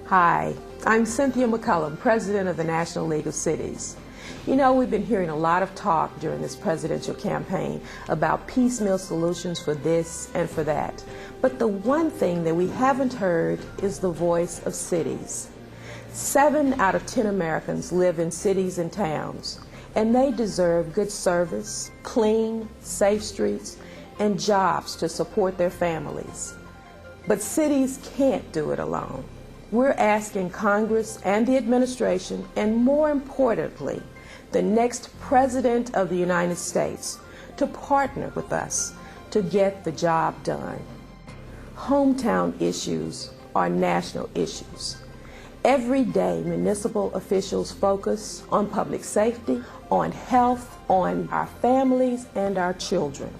Hi, I'm Cynthia McCullum, President of the National League of Cities. You know, we've been hearing a lot of talk during this presidential campaign about piecemeal solutions for this and for that. But the one thing that we haven't heard is the voice of cities. 7 out of 10 Americans live in cities and towns, and they deserve good service, clean, safe streets, and jobs to support their families. But cities can't do it alone. We're asking Congress and the administration, and more importantly, the next President of the United States, to partner with us to get the job done. Hometown issues are national issues. Every day, municipal officials focus on public safety, on health, on our families and our children.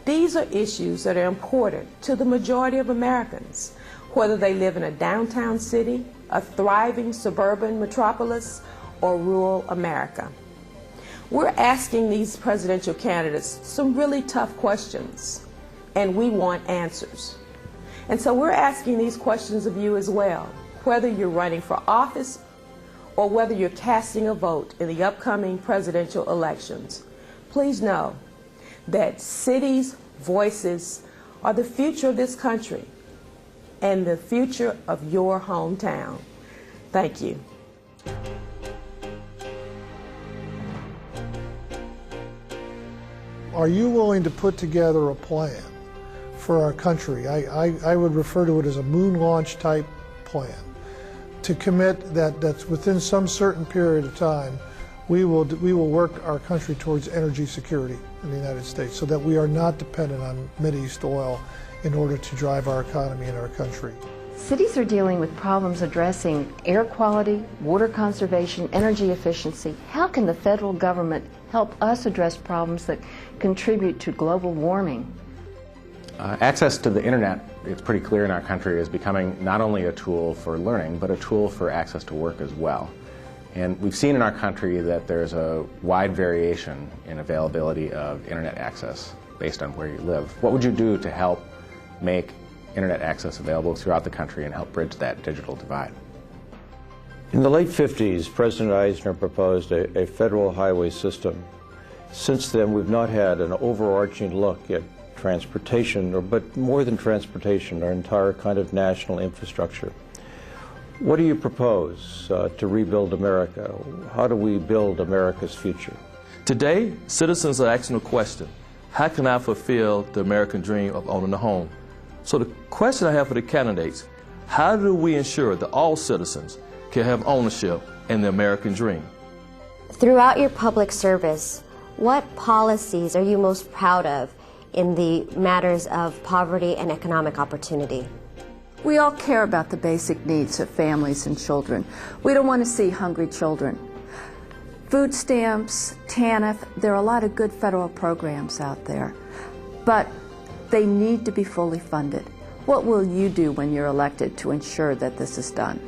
These are issues that are important to the majority of Americans, whether they live in a downtown city, a thriving suburban metropolis, or rural America. We're asking these presidential candidates some really tough questions, and we want answers. And so we're asking these questions of you as well, whether you're running for office or whether you're casting a vote in the upcoming presidential elections. Please know that cities' voices are the future of this country and the future of your hometown. Thank you. Are you willing to put together a plan for our country? I would refer to it as a moon launch type plan, to commit that's within some certain period of time we will work our country towards energy security in the United States so that we are not dependent on Mideast oil in order to drive our economy and our country. Cities are dealing with problems addressing air quality, water conservation, energy efficiency. How can the federal government help us address problems that contribute to global warming? Access to the internet, it's pretty clear in our country, is becoming not only a tool for learning, but a tool for access to work as well. And we've seen in our country that there's a wide variation in availability of internet access based on where you live. What would you do to help make internet access available throughout the country and help bridge that digital divide? In the late 50s, President Eisner proposed a federal highway system. Since then, we've not had an overarching look at transportation, but more than transportation, our entire kind of national infrastructure. What do you propose to rebuild America? How do we build America's future? Today, citizens are asking the question, how can I fulfill the American dream of owning a home? So the question I have for the candidates, how do we ensure that all citizens can have ownership in the American dream? Throughout your public service, what policies are you most proud of in the matters of poverty and economic opportunity? We all care about the basic needs of families and children. We don't want to see hungry children. Food stamps, TANF, there are a lot of good federal programs out there, but they need to be fully funded. What will you do when you're elected to ensure that this is done?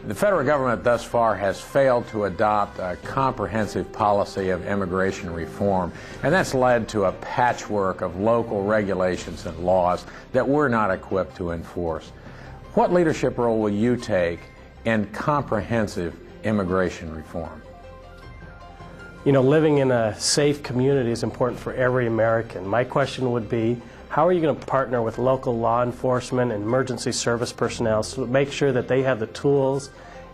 The federal government thus far has failed to adopt a comprehensive policy of immigration reform, and that's led to a patchwork of local regulations and laws that we're not equipped to enforce. What leadership role will you take in comprehensive immigration reform? You know, living in a safe community is important for every American. My question would be, how are you going to partner with local law enforcement and emergency service personnel to make sure that they have the tools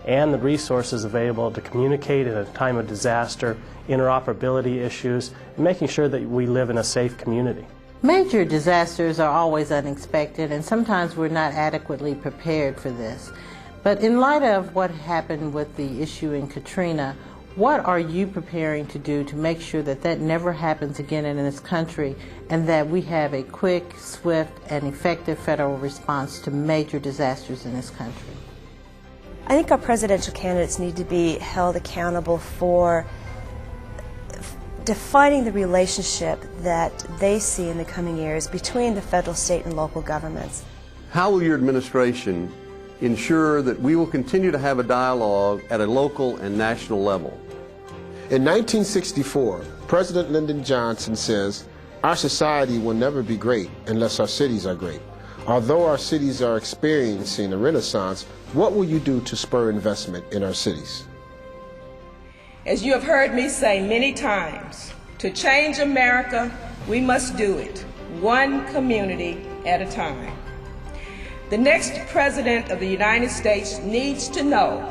and the resources available to communicate in a time of disaster, interoperability issues, and making sure that we live in a safe community? Major disasters are always unexpected, and sometimes we're not adequately prepared for this. But in light of what happened with the issue in Katrina, what are you preparing to do to make sure that that never happens again in this country and that we have a quick, swift, and effective federal response to major disasters in this country? I think our presidential candidates need to be held accountable for defining the relationship that they see in the coming years between the federal, state, and local governments. How will your administration ensure that we will continue to have a dialogue at a local and national level? In 1964, President Lyndon Johnson says, "Our society will never be great unless our cities are great." Although our cities are experiencing a renaissance, what will you do to spur investment in our cities? As you have heard me say many times, to change America, we must do it one community at a time. The next President of the United States needs to know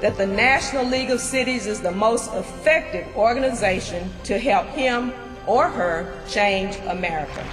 that the National League of Cities is the most effective organization to help him or her change America.